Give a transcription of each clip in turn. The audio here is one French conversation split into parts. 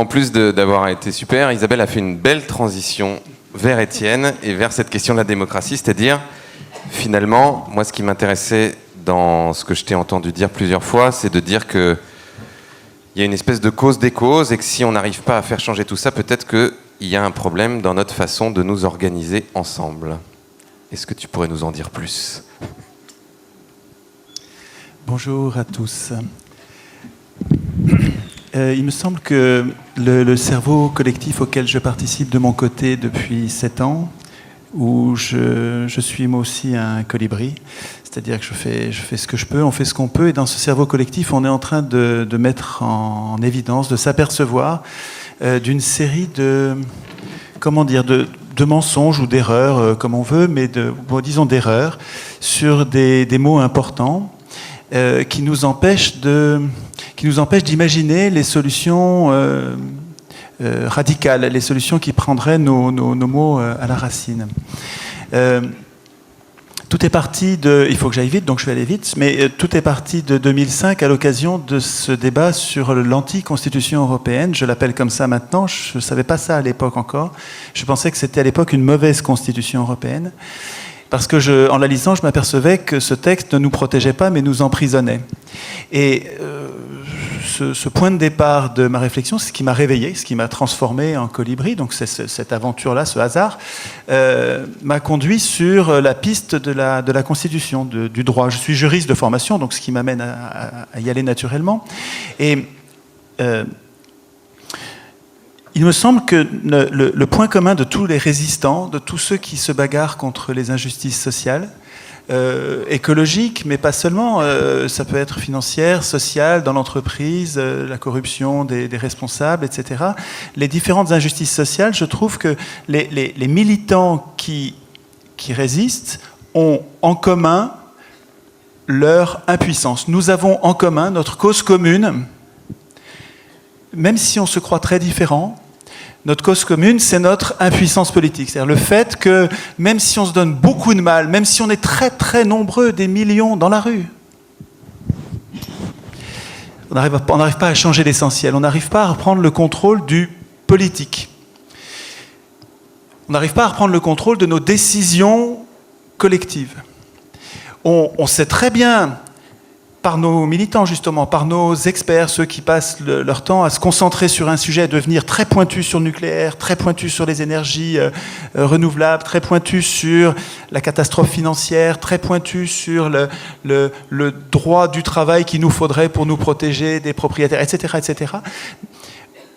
en plus d'avoir été super, Isabelle a fait une belle transition vers Étienne et vers cette question de la démocratie, c'est-à-dire, finalement, moi, ce qui m'intéressait dans ce que je t'ai entendu dire plusieurs fois, c'est de dire qu'il y a une espèce de cause des causes et que si on n'arrive pas à faire changer tout ça, peut-être qu'il y a un problème dans notre façon de nous organiser ensemble. Est-ce que tu pourrais nous en dire plus ? Bonjour à tous. Il me semble que le cerveau collectif auquel je participe de mon côté depuis 7 ans, où je suis moi aussi un colibri, c'est-à-dire que je fais ce que je peux, on fait ce qu'on peut, et dans ce cerveau collectif, on est en train de mettre en évidence, de s'apercevoir d'une série de mensonges ou d'erreurs, comme on veut, mais disons d'erreurs, sur des mots importants, qui nous empêche d'imaginer les solutions radicales, les solutions qui prendraient nos mots à la racine. Tout est parti il faut que j'aille vite, donc je vais aller vite, mais tout est parti de 2005 à l'occasion de ce débat sur l'anti-constitution européenne. Je l'appelle comme ça maintenant, je ne savais pas ça à l'époque encore. Je pensais que c'était à l'époque une mauvaise constitution européenne. Parce que en la lisant, je m'apercevais que ce texte ne nous protégeait pas, mais nous emprisonnait. Et ce point de départ de ma réflexion, c'est ce qui m'a réveillé, ce qui m'a transformé en colibri, donc cette aventure-là, ce hasard, m'a conduit sur la piste de la Constitution, du droit. Je suis juriste de formation, donc ce qui m'amène à y aller naturellement. Et il me semble que le point commun de tous les résistants, de tous ceux qui se bagarrent contre les injustices sociales, écologiques, mais pas seulement, ça peut être financière, sociale, dans l'entreprise, la corruption des responsables, etc. Les différentes injustices sociales, je trouve que les militants qui résistent ont en commun leur impuissance. Nous avons en commun notre cause commune, même si on se croit très différents. Notre cause commune, c'est notre impuissance politique. C'est-à-dire le fait que, même si on se donne beaucoup de mal, même si on est très très nombreux, des millions dans la rue, on n'arrive pas à changer l'essentiel, on n'arrive pas à reprendre le contrôle du politique. On n'arrive pas à reprendre le contrôle de nos décisions collectives. On sait très bien, par nos militants justement, par nos experts, ceux qui passent leur temps à se concentrer sur un sujet, à devenir très pointus sur le nucléaire, très pointus sur les énergies renouvelables, très pointus sur la catastrophe financière, très pointus sur le droit du travail qu'il nous faudrait pour nous protéger des propriétaires, etc., etc.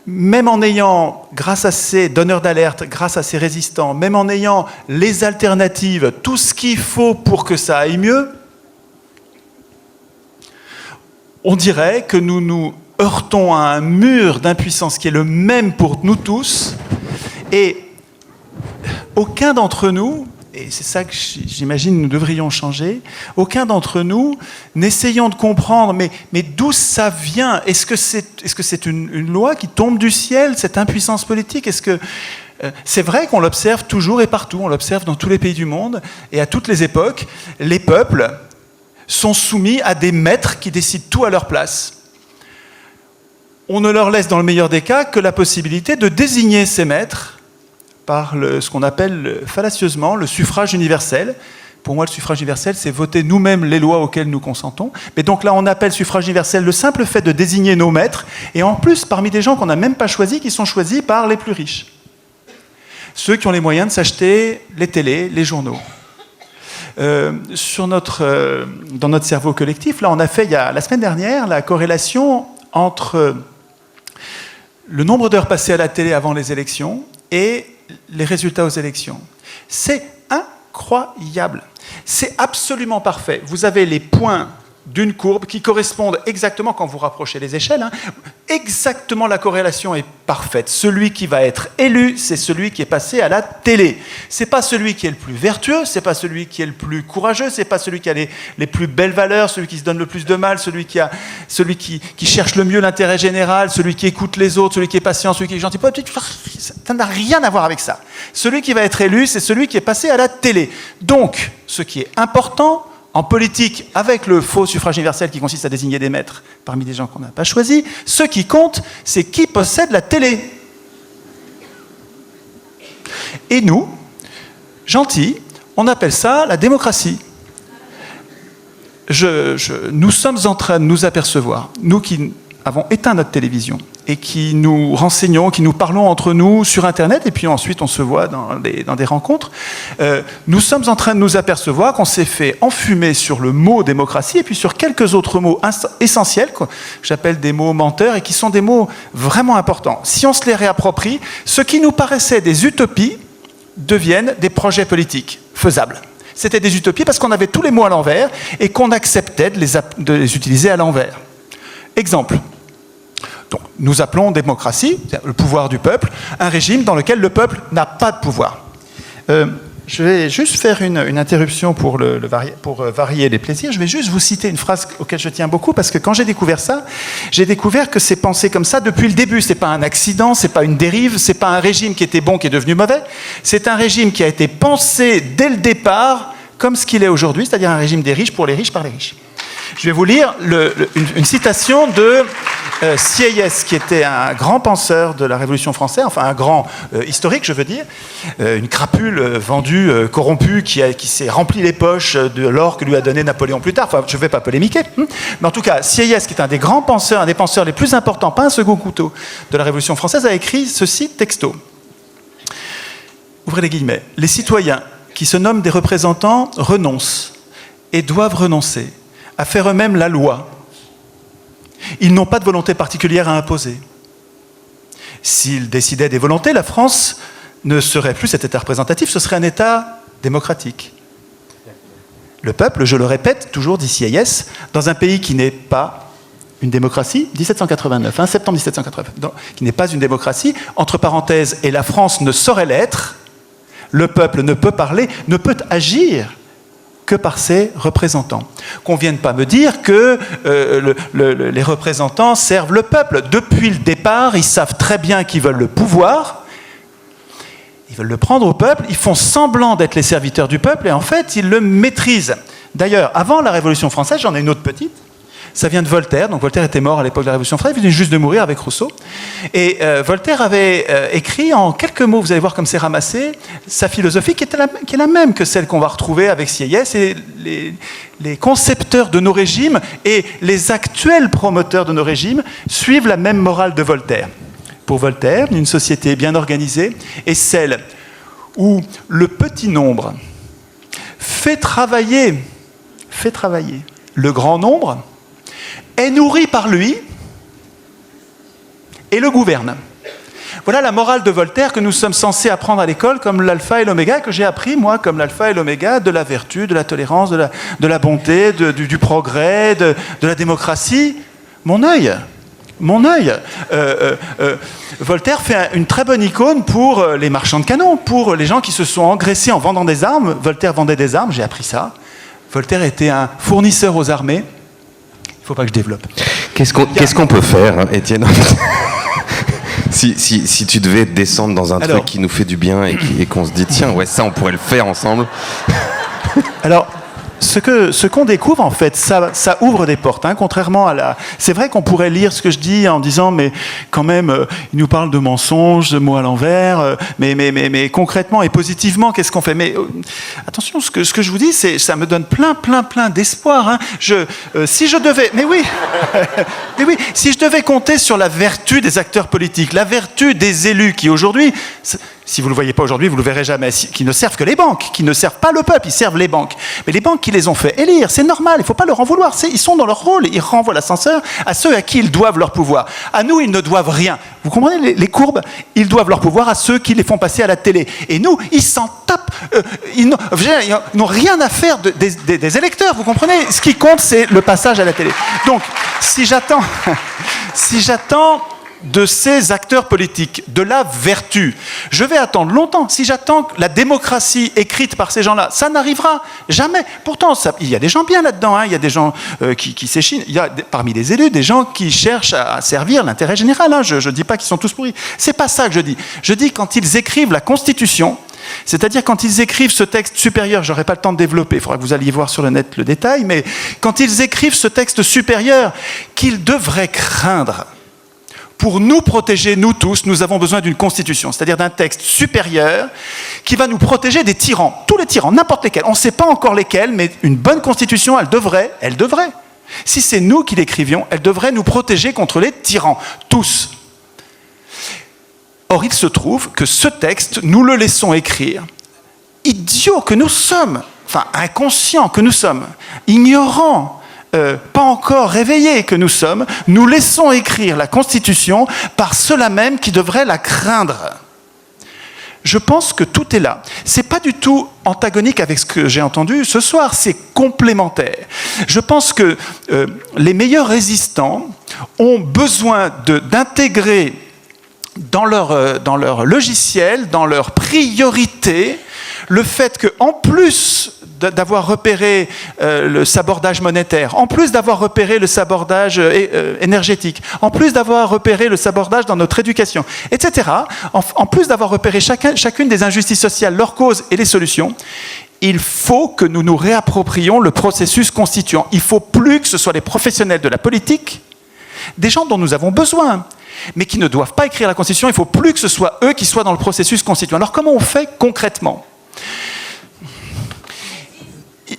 Même en ayant, grâce à ces donneurs d'alerte, grâce à ces résistants, même en ayant les alternatives, tout ce qu'il faut pour que ça aille mieux, on dirait que nous nous heurtons à un mur d'impuissance qui est le même pour nous tous, et aucun d'entre nous, et c'est ça que j'imagine nous devrions changer, aucun d'entre nous n'essayons de comprendre, mais d'où ça vient ? Est-ce que c'est une loi qui tombe du ciel, cette impuissance politique ? Est-ce que c'est vrai qu'on l'observe toujours et partout, on l'observe dans tous les pays du monde, et à toutes les époques, les peuples sont soumis à des maîtres qui décident tout à leur place. On ne leur laisse, dans le meilleur des cas, que la possibilité de désigner ces maîtres par ce qu'on appelle fallacieusement le suffrage universel. Pour moi, le suffrage universel, c'est voter nous-mêmes les lois auxquelles nous consentons. Mais donc là, on appelle suffrage universel le simple fait de désigner nos maîtres, et en plus, parmi des gens qu'on n'a même pas choisis, qui sont choisis par les plus riches. Ceux qui ont les moyens de s'acheter les télés, les journaux. Dans notre cerveau collectif, là, on a fait, la semaine dernière, la corrélation entre le nombre d'heures passées à la télé avant les élections et les résultats aux élections. C'est incroyable. C'est absolument parfait. Vous avez les points d'une courbe qui correspondent exactement, quand vous rapprochez les échelles, exactement la corrélation est parfaite. Celui qui va être élu, c'est celui qui est passé à la télé. C'est pas celui qui est le plus vertueux, c'est pas celui qui est le plus courageux, c'est pas celui qui a les plus belles valeurs, celui qui se donne le plus de mal, celui qui cherche le mieux l'intérêt général, celui qui écoute les autres, celui qui est patient, celui qui est gentil. Ça n'a rien à voir avec ça. Celui qui va être élu, c'est celui qui est passé à la télé. Donc, ce qui est important, en politique, avec le faux suffrage universel qui consiste à désigner des maîtres parmi des gens qu'on n'a pas choisis, ce qui compte, c'est qui possède la télé. Et nous, gentils, on appelle ça la démocratie. Nous sommes en train de nous apercevoir, nous qui avons éteint notre télévision, et qui nous renseignons, qui nous parlons entre nous sur Internet, et puis ensuite on se voit dans des rencontres, nous sommes en train de nous apercevoir qu'on s'est fait enfumer sur le mot démocratie, et puis sur quelques autres mots essentiels, que j'appelle des mots menteurs, et qui sont des mots vraiment importants. Si on se les réapproprie, ce qui nous paraissait des utopies deviennent des projets politiques faisables. C'était des utopies parce qu'on avait tous les mots à l'envers, et qu'on acceptait de les utiliser à l'envers. Exemple. Donc, nous appelons démocratie, le pouvoir du peuple, un régime dans lequel le peuple n'a pas de pouvoir. Je vais juste faire une interruption pour varier les plaisirs. Je vais juste vous citer une phrase auquel je tiens beaucoup, parce que quand j'ai découvert ça, j'ai découvert que c'est pensé comme ça depuis le début. C'est pas un accident, c'est pas une dérive, c'est pas un régime qui était bon qui est devenu mauvais. C'est un régime qui a été pensé dès le départ comme ce qu'il est aujourd'hui, c'est-à-dire un régime des riches pour les riches par les riches. Je vais vous lire une citation de Sieyès, qui était un grand penseur de la Révolution française, enfin un grand historique, je veux dire, une crapule vendue, corrompue, qui s'est rempli les poches de l'or que lui a donné Napoléon plus tard. Enfin, je ne vais pas polémiquer. Mais en tout cas, Sieyès, qui est un des grands penseurs, un des penseurs les plus importants, pas un second couteau, de la Révolution française, a écrit ceci, texto. Ouvrez les guillemets. Les citoyens qui se nomment des représentants renoncent et doivent renoncer à faire eux-mêmes la loi. Ils n'ont pas de volonté particulière à imposer. S'ils décidaient des volontés, la France ne serait plus cet État représentatif, ce serait un État démocratique. Le peuple, je le répète, toujours dit Sieyès, dans un pays qui n'est pas une démocratie, 1789, septembre 1789, qui n'est pas une démocratie, entre parenthèses, et la France ne saurait l'être, le peuple ne peut parler, ne peut agir que par ses représentants. Qu'on ne vienne pas me dire que les représentants servent le peuple. Depuis le départ, ils savent très bien qu'ils veulent le pouvoir, ils veulent le prendre au peuple, ils font semblant d'être les serviteurs du peuple, et en fait, ils le maîtrisent. D'ailleurs, avant la Révolution française, j'en ai une autre petite, ça vient de Voltaire. Donc Voltaire était mort à l'époque de la Révolution française, il venait juste de mourir avec Rousseau. Et Voltaire avait écrit en quelques mots, vous allez voir comme c'est ramassé, sa philosophie qui est la même que celle qu'on va retrouver avec Sieyès. Et les concepteurs de nos régimes et les actuels promoteurs de nos régimes suivent la même morale de Voltaire. Pour Voltaire, une société bien organisée est celle où le petit nombre fait travailler le grand nombre, est nourri par lui et le gouverne. Voilà la morale de Voltaire que nous sommes censés apprendre à l'école comme l'alpha et l'oméga, que j'ai appris moi comme l'alpha et l'oméga de la vertu, de la tolérance, de la bonté, du progrès, de la démocratie. Mon œil. Voltaire fait une très bonne icône pour les marchands de canons, pour les gens qui se sont engraissés en vendant des armes. Voltaire vendait des armes, j'ai appris ça. Voltaire était un fournisseur aux armées. Il ne faut pas que je développe. Qu'est-ce qu'on peut faire, hein, Étienne si tu devais descendre dans un truc qui nous fait du bien et qu'on se dit, tiens, ouais, ça, on pourrait le faire ensemble. Alors, ce qu'on découvre, en fait, ça ouvre des portes, hein, contrairement à la... C'est vrai qu'on pourrait lire ce que je dis en disant, mais quand même, il nous parle de mensonges, de mots à l'envers, mais concrètement et positivement, qu'est-ce qu'on fait? Mais attention, ce que je vous dis, ça me donne plein d'espoir. Hein. Si je devais... Mais oui si je devais compter sur la vertu des acteurs politiques, la vertu des élus qui, aujourd'hui... Si vous ne le voyez pas aujourd'hui, vous ne le verrez jamais, qui ne servent que les banques, qui ne servent pas le peuple, ils servent les banques. Mais les banques qui les ont fait élire, c'est normal, il ne faut pas leur en vouloir. Ils sont dans leur rôle, ils renvoient l'ascenseur à ceux à qui ils doivent leur pouvoir. À nous, ils ne doivent rien. Vous comprenez les courbes? Ils doivent leur pouvoir à ceux qui les font passer à la télé. Et nous, ils s'en tapent. Ils n'ont rien à faire des électeurs, vous comprenez? Ce qui compte, c'est le passage à la télé. Donc, si j'attends de ces acteurs politiques, de la vertu. Je vais attendre longtemps. Si j'attends la démocratie écrite par ces gens-là, ça n'arrivera jamais. Pourtant, il y a des gens bien là-dedans. Hein. Il y a des gens qui s'échinent. Il y a parmi les élus des gens qui cherchent à servir l'intérêt général. Hein. Je ne dis pas qu'ils sont tous pourris. C'est pas ça que je dis. Je dis quand ils écrivent la Constitution, C'est-à-dire quand ils écrivent ce texte supérieur, j'aurai pas le temps de développer, il faudra que vous alliez voir sur le net le détail, mais quand ils écrivent ce texte supérieur qu'ils devraient craindre, pour nous protéger, nous tous, nous avons besoin d'une constitution, c'est-à-dire d'un texte supérieur qui va nous protéger des tyrans, tous les tyrans, n'importe lesquels. On ne sait pas encore lesquels, mais une bonne constitution, elle devrait, si c'est nous qui l'écrivions, elle devrait nous protéger contre les tyrans, tous. Or, il se trouve que ce texte, nous le laissons écrire, idiots que nous sommes, enfin inconscients que nous sommes, ignorants, pas encore réveillés que nous sommes, nous laissons écrire la Constitution par ceux-là même qui devraient la craindre. Je pense que tout est là. C'est pas du tout antagonique avec ce que j'ai entendu ce soir, c'est complémentaire. Je pense que les meilleurs résistants ont besoin d'intégrer dans leur logiciel, dans leur priorité, le fait qu'en plus d'avoir repéré le sabordage monétaire, en plus d'avoir repéré le sabordage énergétique, en plus d'avoir repéré le sabordage dans notre éducation, etc., en plus d'avoir repéré chacune des injustices sociales, leurs causes et les solutions, il faut que nous nous réapproprions le processus constituant. Il ne faut plus que ce soit les professionnels de la politique, des gens dont nous avons besoin, mais qui ne doivent pas écrire la Constitution, il ne faut plus que ce soit eux qui soient dans le processus constituant. Alors comment on fait concrètement ?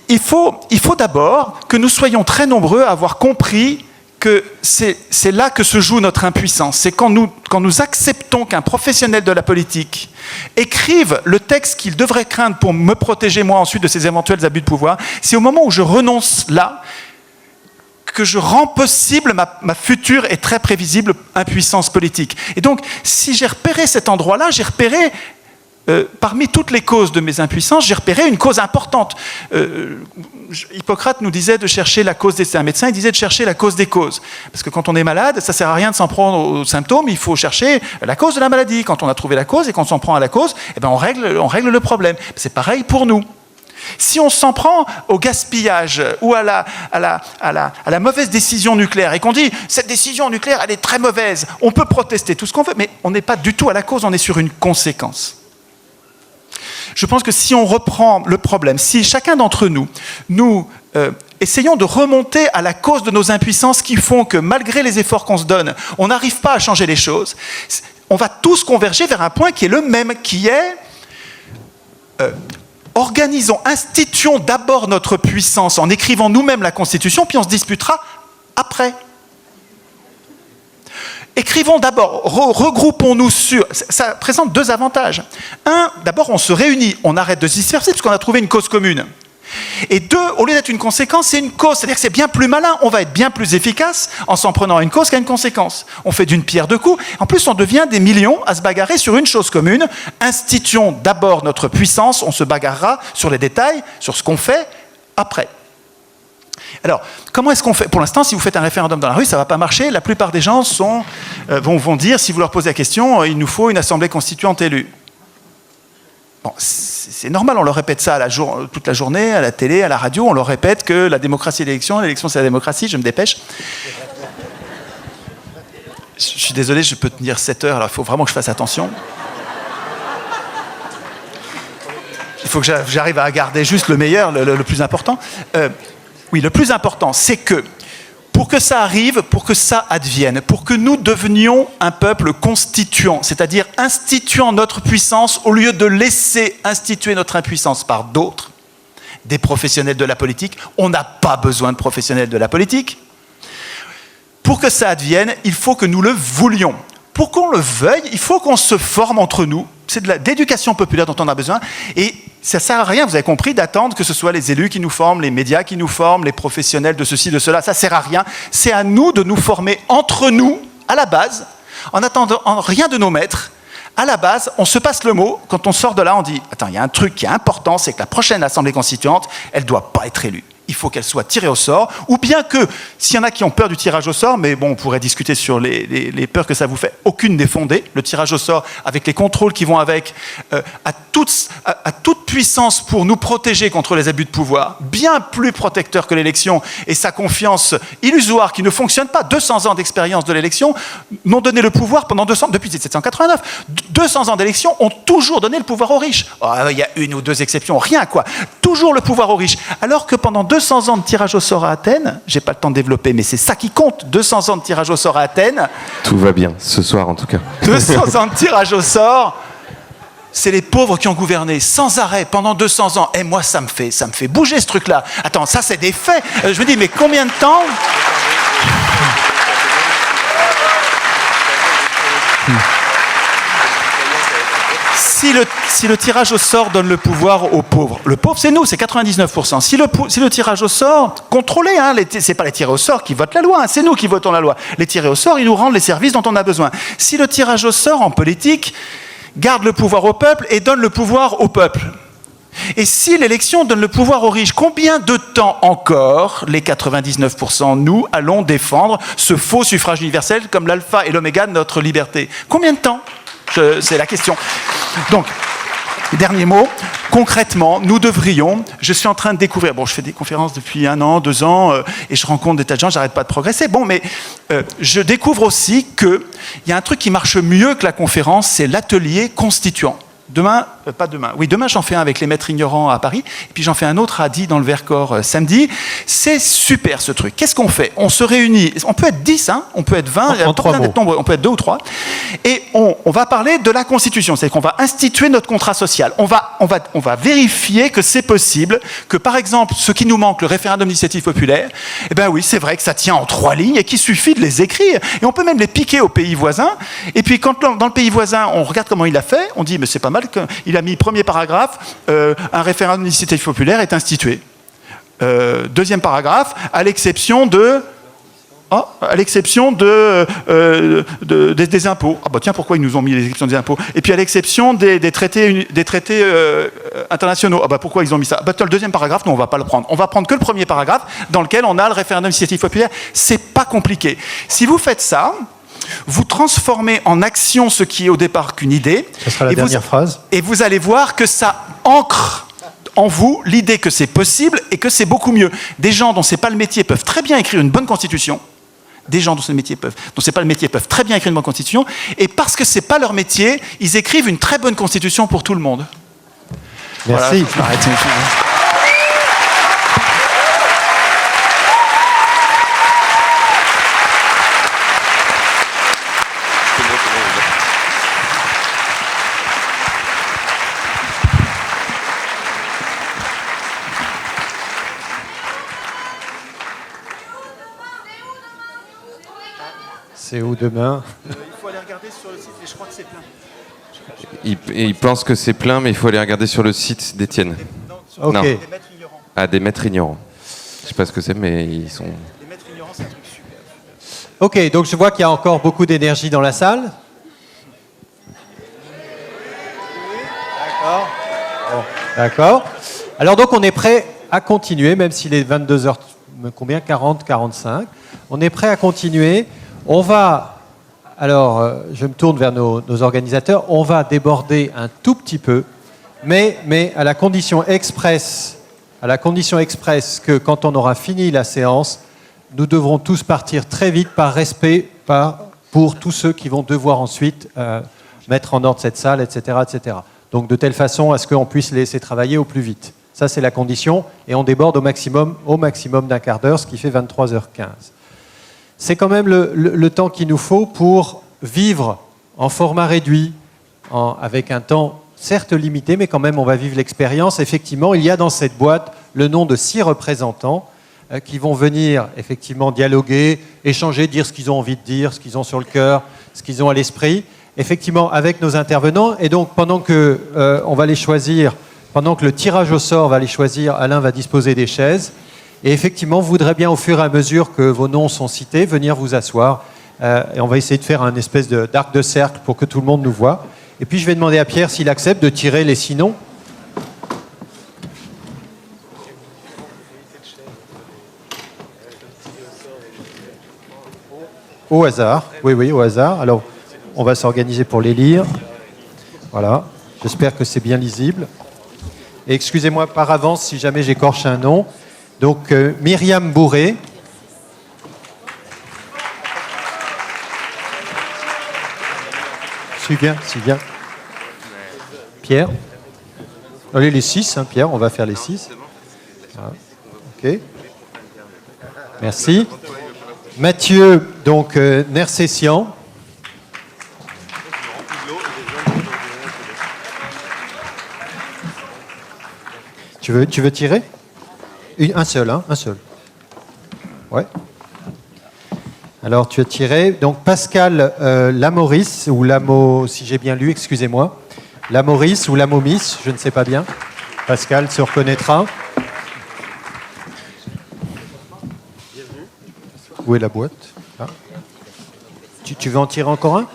Il faut d'abord que nous soyons très nombreux à avoir compris que c'est là que se joue notre impuissance. C'est quand nous acceptons qu'un professionnel de la politique écrive le texte qu'il devrait craindre pour me protéger moi ensuite de ses éventuels abus de pouvoir. C'est au moment où je renonce là que je rends possible ma future et très prévisible impuissance politique. Et donc, si j'ai repéré cet endroit-là, j'ai repéré parmi toutes les causes de mes impuissances, j'ai repéré une cause importante. Hippocrate nous disait de chercher la cause c'est un médecin, il disait de chercher la cause des causes. Parce que quand on est malade, ça ne sert à rien de s'en prendre aux symptômes, il faut chercher la cause de la maladie. Quand on a trouvé la cause et qu'on s'en prend à la cause, eh ben on règle le problème. C'est pareil pour nous. Si on s'en prend au gaspillage ou à la mauvaise décision nucléaire et qu'on dit « cette décision nucléaire, elle est très mauvaise », on peut protester tout ce qu'on veut, mais on n'est pas du tout à la cause, on est sur une conséquence. Je pense que si on reprend le problème, si chacun d'entre nous essayons de remonter à la cause de nos impuissances qui font que malgré les efforts qu'on se donne, on n'arrive pas à changer les choses, on va tous converger vers un point qui est le même, qui est organisons, instituons d'abord notre puissance en écrivant nous-mêmes la Constitution, puis on se disputera après. Écrivons d'abord, regroupons-nous sur... Ça présente deux avantages. Un, d'abord, on se réunit, on arrête de se disperser parce qu'on a trouvé une cause commune. Et deux, au lieu d'être une conséquence, c'est une cause. C'est-à-dire que c'est bien plus malin, on va être bien plus efficace en s'en prenant à une cause qu'à une conséquence. On fait d'une pierre deux coups. En plus, on devient des millions à se bagarrer sur une chose commune. Instituons d'abord notre puissance, on se bagarrera sur les détails, sur ce qu'on fait après. Alors, comment est-ce qu'on fait ? Pour l'instant, si vous faites un référendum dans la rue, ça ne va pas marcher. La plupart des gens vont dire, si vous leur posez la question, il nous faut une assemblée constituante élue. Bon, c'est normal, on leur répète ça toute la journée, à la télé, à la radio, on leur répète que la démocratie est l'élection c'est la démocratie, je me dépêche. Je suis désolé, je peux tenir 7 heures, alors il faut vraiment que je fasse attention. Il faut que j'arrive à garder juste le meilleur, le plus important. Oui, le plus important, c'est que pour que ça arrive, pour que ça advienne, pour que nous devenions un peuple constituant, c'est-à-dire instituant notre puissance au lieu de laisser instituer notre impuissance par d'autres, des professionnels de la politique. On n'a pas besoin de professionnels de la politique. Pour que ça advienne, il faut que nous le voulions. Pour qu'on le veuille, il faut qu'on se forme entre nous. C'est d'éducation populaire dont on a besoin. Et ça ne sert à rien, vous avez compris, d'attendre que ce soit les élus qui nous forment, les médias qui nous forment, les professionnels de ceci, de cela. Ça ne sert à rien. C'est à nous de nous former entre nous, à la base, en attendant rien de nos maîtres. À la base, on se passe le mot. Quand on sort de là, on dit « Attends, il y a un truc qui est important, c'est que la prochaine Assemblée constituante, elle ne doit pas être élue. il faut qu'elle soit tirée au sort, ou bien que, s'il y en a qui ont peur du tirage au sort, mais bon, on pourrait discuter sur les peurs que ça vous fait, aucune n'est fondée. Le tirage au sort, avec les contrôles qui vont avec, à toute puissance pour nous protéger contre les abus de pouvoir, bien plus protecteur que l'élection, et sa confiance illusoire qui ne fonctionne pas. 200 ans d'expérience de l'élection n'ont donné le pouvoir depuis 1789. 200 ans d'élection ont toujours donné le pouvoir aux riches. Oh, il y a une ou deux exceptions, rien quoi. Toujours le pouvoir aux riches. Alors que pendant 200 ans de tirage au sort à Athènes, j'ai pas le temps de développer, mais c'est ça qui compte. 200 ans de tirage au sort à Athènes. Tout va bien, ce soir en tout cas. 200 ans de tirage au sort. C'est les pauvres qui ont gouverné sans arrêt pendant 200 ans. Et moi, ça me fait bouger ce truc-là. Attends, ça c'est des faits. Je me dis, mais combien de temps ? Si le tirage au sort donne le pouvoir aux pauvres, le pauvre c'est nous, c'est 99%. Si le tirage au sort, contrôlé, hein, c'est pas les tirés au sort qui votent la loi, hein, c'est nous qui votons la loi. Les tirés au sort, ils nous rendent les services dont on a besoin. Si le tirage au sort en politique garde le pouvoir au peuple et donne le pouvoir au peuple, et si l'élection donne le pouvoir aux riches, combien de temps encore, les 99%, nous allons défendre ce faux suffrage universel comme l'alpha et l'oméga de notre liberté ? Combien de temps ? C'est la question. Donc, dernier mot, concrètement, nous devrions, je suis en train de découvrir, bon, je fais des conférences depuis 1 an, 2 ans, et je rencontre des tas de gens, j'arrête pas de progresser, bon, mais je découvre aussi qu'il y a un truc qui marche mieux que la conférence, c'est l'atelier constituant. Demain, demain j'en fais un avec les maîtres ignorants à Paris, et puis j'en fais un autre à Die dans le Vercors samedi. C'est super ce truc. Qu'est-ce qu'on fait ? On se réunit, on peut être 10, hein, on peut être 20, en 3 mots. On peut être 2 ou 3, et on va parler de la Constitution, c'est-à-dire qu'on va instituer notre contrat social. On va vérifier que c'est possible, que par exemple, ce qui nous manque, le référendum d'initiative populaire, eh ben oui, c'est vrai que ça tient en 3 lignes et qu'il suffit de les écrire. Et on peut même les piquer aux pays voisins, et puis quand dans le pays voisin, on regarde comment il a fait, on dit, mais c'est pas mal, il a mis premier paragraphe, un référendum d'initiative populaire est institué. Deuxième paragraphe, à l'exception des impôts. Ah bah tiens, pourquoi ils nous ont mis les exceptions des impôts ? Et puis à l'exception des traités internationaux. Ah bah pourquoi ils ont mis ça ? Bah le deuxième paragraphe, nous on va pas le prendre. On va prendre que le premier paragraphe dans lequel on a le référendum d'initiative populaire. C'est pas compliqué. Si vous faites ça, vous transformez en action ce qui est au départ qu'une idée. Ce sera la dernière phrase. Et vous allez voir que ça ancre en vous l'idée que c'est possible et que c'est beaucoup mieux. Des gens dont c'est pas le métier peuvent très bien écrire une bonne constitution. Des gens dont c'est pas le métier peuvent très bien écrire une bonne constitution. Et parce que c'est pas leur métier, ils écrivent une très bonne constitution pour tout le monde. Merci. Voilà, C'est où demain ? il faut aller regarder sur le site, et je crois que c'est plein. Il pense que c'est plein, mais il faut aller regarder sur le site d'Étienne. Ok. Non. Des maîtres ignorants. Ah, des maîtres ignorants. Je sais pas ce que c'est, mais ils sont... Les maîtres ignorants, c'est un truc super. Ok, donc je vois qu'il y a encore beaucoup d'énergie dans la salle. D'accord. Bon, d'accord. Alors donc on est prêt à continuer, même s'il est 22h, combien ? 40, 45. On est prêt à continuer. On va, alors je me tourne vers nos organisateurs, on va déborder un tout petit peu, mais à la condition expresse que quand on aura fini la séance, nous devrons tous partir très vite par respect pour tous ceux qui vont devoir ensuite mettre en ordre cette salle, etc., etc. Donc de telle façon à ce qu'on puisse les laisser travailler au plus vite. Ça c'est la condition, et on déborde au maximum d'un quart d'heure, ce qui fait 23h15. C'est quand même le temps qu'il nous faut pour vivre en format réduit, avec un temps certes limité, mais quand même on va vivre l'expérience. Effectivement, il y a dans cette boîte le nom de 6 représentants qui vont venir effectivement dialoguer, échanger, dire ce qu'ils ont envie de dire, ce qu'ils ont sur le cœur, ce qu'ils ont à l'esprit, effectivement avec nos intervenants. Et donc pendant que on va les choisir, pendant que le tirage au sort va les choisir, Alain va disposer des chaises. Et effectivement, vous voudrez bien, au fur et à mesure que vos noms sont cités, venir vous asseoir. Et on va essayer de faire un espèce d'arc de cercle pour que tout le monde nous voit. Et puis, je vais demander à Pierre s'il accepte de tirer les 6 noms. au hasard. Oui, oui, au hasard. Alors, on va s'organiser pour les lire. Voilà. J'espère que c'est bien lisible. Et excusez-moi par avance si jamais j'écorche un nom. Donc, Myriam Bourré. Suis bien. Pierre. Allez, les 6, hein, Pierre, on va faire les 6. Voilà. Ok. Merci. Mathieu, donc, Nersessian. Tu veux tirer? Un seul, hein, un seul. Ouais. Alors, tu as tiré. Donc, Pascal Lamoris, ou si j'ai bien lu, excusez-moi. Lamoris ou Lamomis, je ne sais pas bien. Pascal se reconnaîtra. Où est la boîte? Ah. Tu veux en tirer encore un?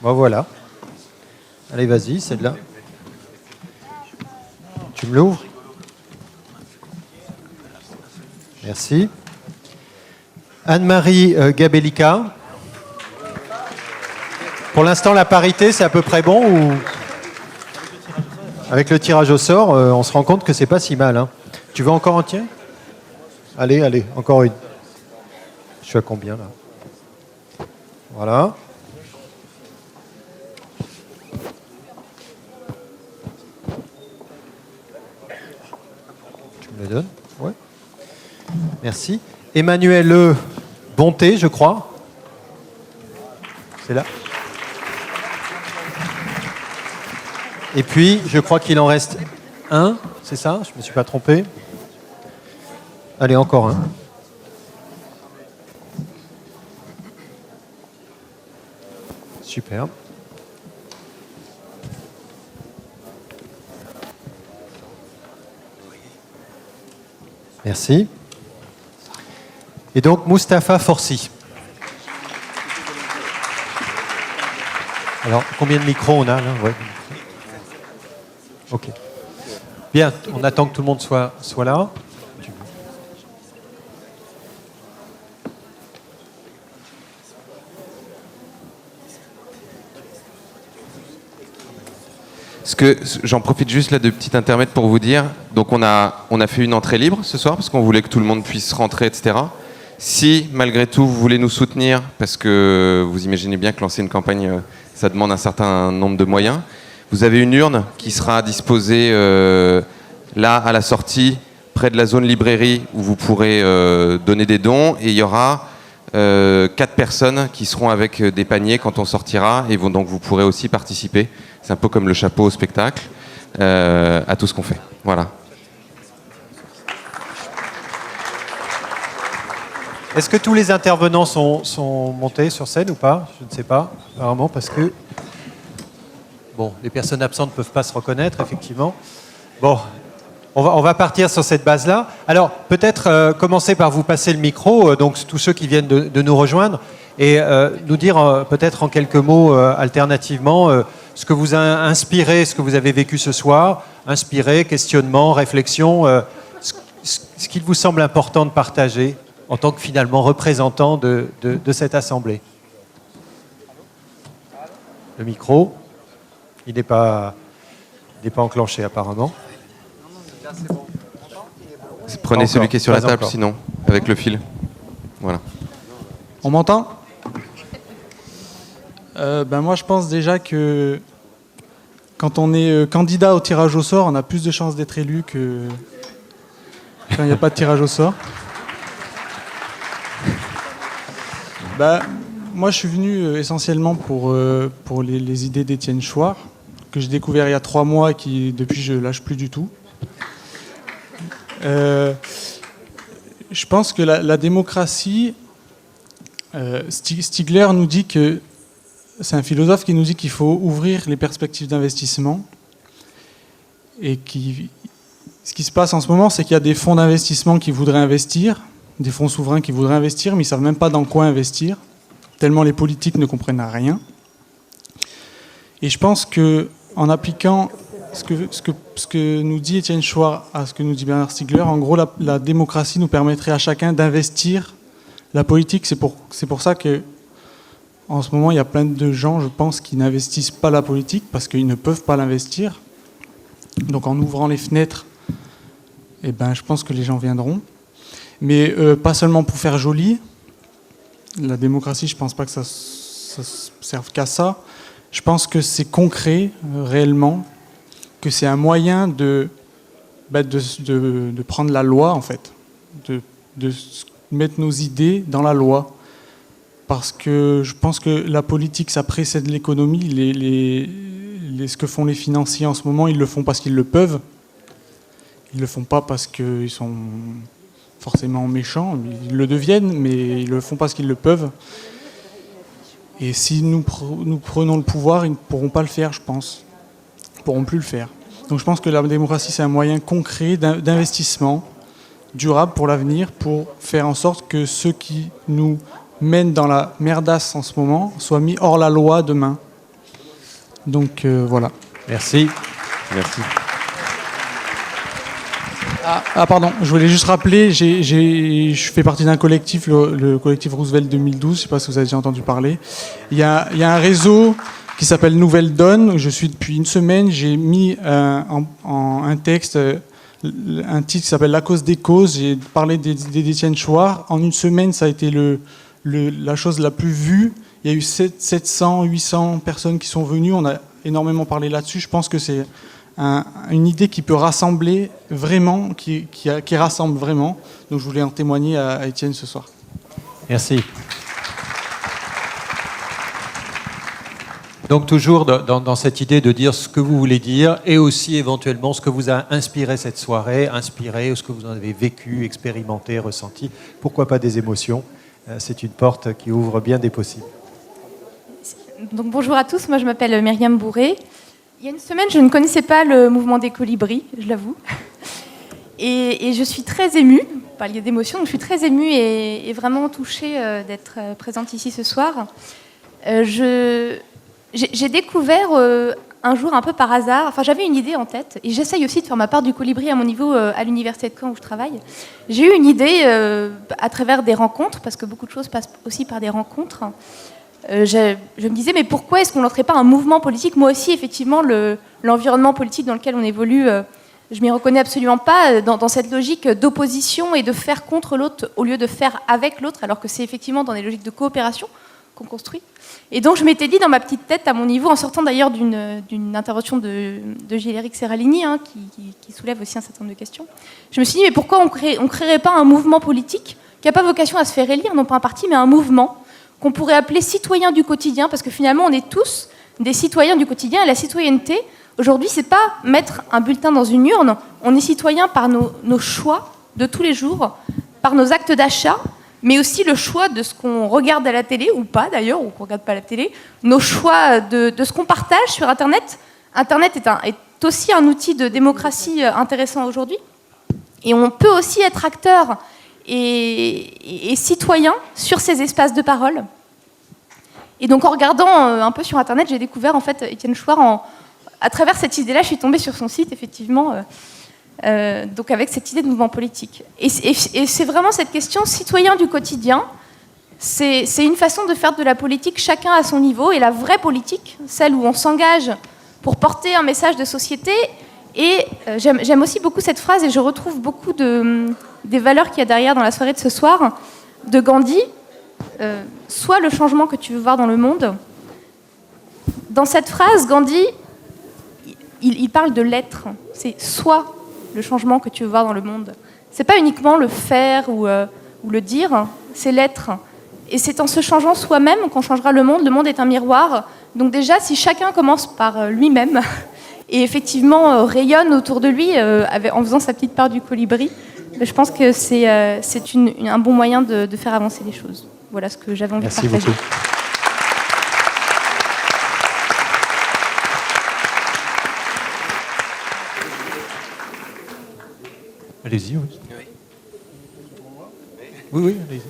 Bon, voilà. Allez, vas-y, celle-là. Tu me l'ouvres? Merci. Anne-Marie Gabellica. Pour l'instant, la parité, c'est à peu près bon ou... Avec le tirage au sort, on se rend compte que c'est pas si mal. Hein. Tu veux encore un tien? Allez, encore une. Je suis à combien là? Voilà. Tu me le donnes? Ouais. Merci. Emmanuel Bonté, je crois. C'est là. Et puis, je crois qu'il en reste un, c'est ça? Je ne me suis pas trompé. Allez, encore un. Super. Merci. Et donc, Mustapha Forci. Alors, combien de micros on a là? Ouais. Ok. Bien, on attend que tout le monde soit là. J'en profite juste là de petit intermède pour vous dire, donc on a fait une entrée libre ce soir parce qu'on voulait que tout le monde puisse rentrer, etc. Si malgré tout vous voulez nous soutenir, parce que vous imaginez bien que lancer une campagne, ça demande un certain nombre de moyens, vous avez une urne qui sera disposée là à la sortie, près de la zone librairie où vous pourrez donner des dons, et il y aura 4 personnes qui seront avec des paniers quand on sortira, et donc vous pourrez aussi participer. C'est un peu comme le chapeau au spectacle, à tout ce qu'on fait. Voilà. Est-ce que tous les intervenants sont montés sur scène ou pas? Je ne sais pas, apparemment, parce que bon, les personnes absentes ne peuvent pas se reconnaître, effectivement. Bon, on va partir sur cette base-là. Alors, peut-être commencer par vous passer le micro, donc tous ceux qui viennent de nous rejoindre, et nous dire peut-être en quelques mots alternativement ce que vous a inspiré, ce que vous avez vécu ce soir, inspiré, questionnement, réflexion, ce qu'il vous semble important de partager en tant que finalement représentant de cette assemblée. Le micro, il n'est pas enclenché apparemment. Prenez celui qui est sur la table, sinon, avec le fil. Voilà. On m'entend? Moi, je pense déjà que quand on est candidat au tirage au sort, on a plus de chances d'être élu que quand il n'y a pas de tirage au sort. Moi, je suis venu essentiellement pour les idées d'Étienne Chouard, que j'ai découvert il y a 3 mois et qui, depuis, je lâche plus du tout. Je pense que la démocratie, Stigler nous dit que c'est un philosophe qui nous dit qu'il faut ouvrir les perspectives d'investissement et ce qui se passe en ce moment, c'est qu'il y a des fonds d'investissement qui voudraient investir, des fonds souverains qui voudraient investir, mais ils ne savent même pas dans quoi investir, tellement les politiques ne comprennent rien. Et je pense qu'en appliquant ce que nous dit Étienne Chouard à ce que nous dit Bernard Stiegler, en gros, la démocratie nous permettrait à chacun d'investir La politique, c'est pour ça que en ce moment, il y a plein de gens, je pense, qui n'investissent pas la politique parce qu'ils ne peuvent pas l'investir. Donc en ouvrant les fenêtres, eh ben, je pense que les gens viendront. Mais pas seulement pour faire joli. La démocratie, je ne pense pas que ça serve qu'à ça. Je pense que c'est concret, réellement, que c'est un moyen de prendre la loi, en fait, de mettre nos idées dans la loi. Parce que je pense que la politique, ça précède l'économie. Ce que font les financiers en ce moment, ils le font parce qu'ils le peuvent. Ils ne le font pas parce qu'ils sont forcément méchants. Ils le deviennent, mais ils le font parce qu'ils le peuvent. Et si nous prenons le pouvoir, ils ne pourront pas le faire, je pense. Ils ne pourront plus le faire. Donc je pense que la démocratie, c'est un moyen concret d'investissement durable pour l'avenir, pour faire en sorte que ceux qui nous mènent dans la merdasse en ce moment soient mis hors la loi demain. Donc voilà. Merci. Merci. Pardon, je voulais juste rappeler, je fais partie d'un collectif, le collectif Roosevelt 2012, je ne sais pas si vous avez déjà entendu parler. Il y a un réseau qui s'appelle Nouvelle Donne, où je suis depuis une semaine. J'ai mis un texte, un titre qui s'appelle La cause des causes. J'ai parlé d'Étienne Chouard. En une semaine, ça a été la chose la plus vue. Il y a eu 700, 800 personnes qui sont venues. On a énormément parlé là-dessus. Je pense que c'est une idée qui peut rassembler vraiment, qui rassemble vraiment. Donc je voulais en témoigner à Étienne ce soir. Merci. Donc toujours dans cette idée de dire ce que vous voulez dire et aussi éventuellement ce que vous a inspiré cette soirée, ou ce que vous en avez vécu, expérimenté, ressenti. Pourquoi pas des émotions? C'est une porte qui ouvre bien des possibles. Donc bonjour à tous, moi je m'appelle Myriam Bourré. Il y a une semaine, je ne connaissais pas le mouvement des colibris, je l'avoue. Et je suis très émue, vous parliez d'émotion, donc je suis très émue et vraiment touchée d'être présente ici ce soir. J'ai découvert un jour un peu par hasard, enfin j'avais une idée en tête, et j'essaye aussi de faire ma part du colibri à mon niveau à l'université de Caen où je travaille. J'ai eu une idée à travers des rencontres, parce que beaucoup de choses passent aussi par des rencontres. Je me disais, mais pourquoi est-ce qu'on ne lancerait pas un mouvement politique? Moi aussi, effectivement, l'environnement politique dans lequel on évolue, je m'y reconnais absolument pas dans cette logique d'opposition et de faire contre l'autre au lieu de faire avec l'autre, alors que c'est effectivement dans des logiques de coopération qu'on construit. Et donc, je m'étais dit dans ma petite tête, à mon niveau, en sortant d'ailleurs d'une intervention de Gilles-Éric Serralini, qui soulève aussi un certain nombre de questions, je me suis dit, mais pourquoi on créerait pas un mouvement politique qui n'a pas vocation à se faire élire, non pas un parti, mais un mouvement qu'on pourrait appeler citoyens du quotidien, parce que finalement, on est tous des citoyens du quotidien, et la citoyenneté, aujourd'hui, c'est pas mettre un bulletin dans une urne, on est citoyen par nos choix de tous les jours, par nos actes d'achat, mais aussi le choix de ce qu'on regarde à la télé, ou pas d'ailleurs, ou qu'on ne regarde pas à la télé, nos choix de ce qu'on partage sur Internet. Internet est aussi un outil de démocratie intéressant aujourd'hui, et on peut aussi être acteur et citoyen sur ces espaces de parole. Et donc en regardant un peu sur Internet, j'ai découvert en fait Étienne Chouard. À travers cette idée-là, je suis tombée sur son site, effectivement, donc avec cette idée de mouvement politique. Et c'est vraiment cette question citoyen du quotidien. C'est une façon de faire de la politique chacun à son niveau, et la vraie politique, celle où on s'engage pour porter un message de société. Et j'aime aussi beaucoup cette phrase, et je retrouve beaucoup des valeurs qu'il y a derrière dans la soirée de ce soir, de Gandhi. Sois le changement que tu veux voir dans le monde. Dans cette phrase, Gandhi, il parle de l'être. C'est sois le changement que tu veux voir dans le monde. C'est pas uniquement le faire ou le dire, c'est l'être. Et c'est en se changeant soi-même qu'on changera le monde. Le monde est un miroir. Donc déjà, si chacun commence par lui-même et effectivement rayonne autour de lui en faisant sa petite part du colibri, je pense que c'est un bon moyen de faire avancer les choses. Voilà ce que j'avais envie de partager. Merci beaucoup. Allez-y, oui. Oui, allez-y.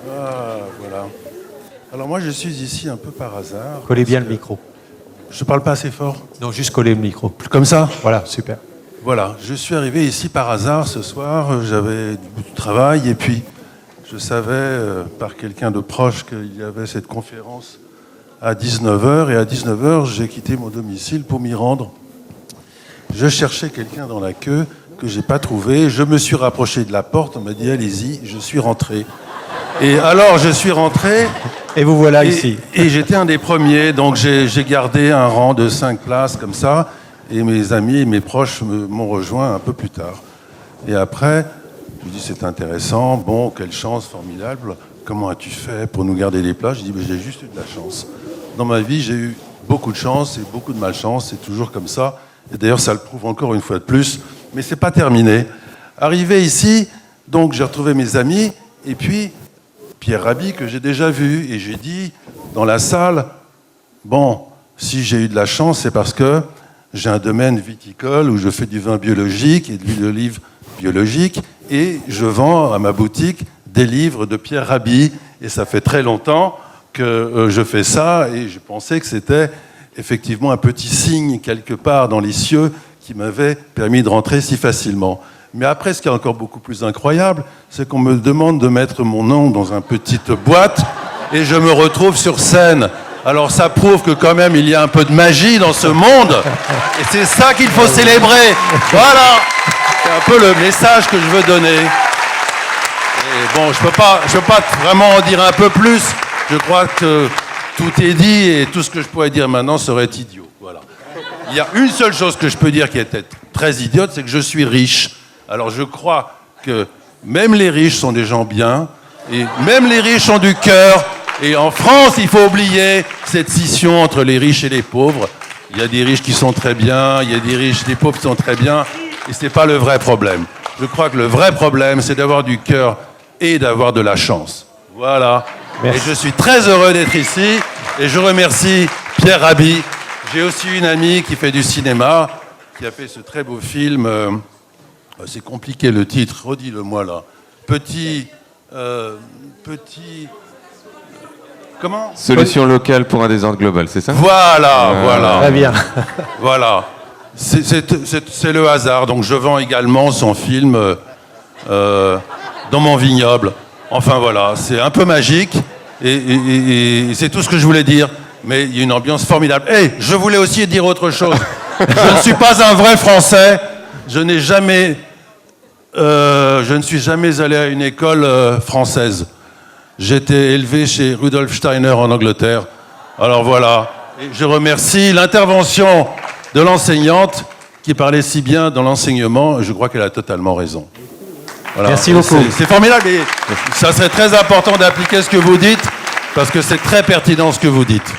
Ah, voilà. Alors moi, je suis ici un peu par hasard. Collez bien le micro. Je parle pas assez fort. Non, juste coller le micro. Comme ça? Voilà, super. Voilà, je suis arrivé ici par hasard ce soir. J'avais du travail et puis je savais par quelqu'un de proche qu'il y avait cette conférence à 19h. Et à 19h, j'ai quitté mon domicile pour m'y rendre. Je cherchais quelqu'un dans la queue que je n'ai pas trouvé. Je me suis rapproché de la porte. On m'a dit, allez-y. Je suis rentré. Et alors, je suis rentré. Et vous voilà ici. Et j'étais un des premiers. Donc, j'ai gardé un rang de 5 places comme ça. Et mes amis et mes proches m'ont rejoint un peu plus tard. Et après, je me dis, c'est intéressant. Bon, quelle chance formidable. Comment as-tu fait pour nous garder les places? Je dis, j'ai juste eu de la chance. Dans ma vie, j'ai eu beaucoup de chance et beaucoup de malchance. C'est toujours comme ça. Et d'ailleurs, ça le prouve encore une fois de plus. Mais c'est pas terminé. Arrivé ici, donc j'ai retrouvé mes amis. Et puis, Pierre Rabhi, que j'ai déjà vu. Et j'ai dit, dans la salle, bon, si j'ai eu de la chance, c'est parce que j'ai un domaine viticole où je fais du vin biologique et de l'huile d'olive biologique. Et je vends à ma boutique des livres de Pierre Rabhi. Et ça fait très longtemps que je fais ça. Et je pensais que c'était effectivement un petit signe quelque part dans les cieux qui m'avait permis de rentrer si facilement. Mais après, ce qui est encore beaucoup plus incroyable, c'est qu'on me demande de mettre mon nom dans une petite boîte et je me retrouve sur scène. Alors ça prouve que quand même il y a un peu de magie dans ce monde et c'est ça qu'il faut célébrer. Voilà, c'est un peu le message que je veux donner. Et bon, je peux pas vraiment en dire un peu plus. Je crois que tout est dit et tout ce que je pourrais dire maintenant serait idiot. Voilà. Il y a une seule chose que je peux dire qui est peut-être très idiote, c'est que je suis riche. Alors je crois que même les riches sont des gens bien et même les riches ont du cœur. Et en France, il faut oublier cette scission entre les riches et les pauvres. Il y a des riches qui sont très bien, il y a des pauvres qui sont très bien, et ce n'est pas le vrai problème. Je crois que le vrai problème, c'est d'avoir du cœur et d'avoir de la chance. Voilà. Merci. Et je suis très heureux d'être ici, et je remercie Pierre Rabhi. J'ai aussi une amie qui fait du cinéma, qui a fait ce très beau film. C'est compliqué le titre, redis-le-moi là. Petit... Comment ? Solution locale pour un désordre global, c'est ça ? Voilà. Très bien. Voilà. C'est le hasard. Donc je vends également son film dans mon vignoble. Enfin voilà, c'est un peu magique et c'est tout ce que je voulais dire. Mais il y a une ambiance formidable. Et je voulais aussi dire autre chose. Je ne suis pas un vrai Français. Je ne suis jamais allé à une école française. J'étais élevé chez Rudolf Steiner en Angleterre. Alors voilà. Et je remercie l'intervention de l'enseignante qui parlait si bien dans l'enseignement. Je crois qu'elle a totalement raison. Voilà. Merci beaucoup. C'est formidable. Et ça serait très important d'appliquer ce que vous dites parce que c'est très pertinent ce que vous dites.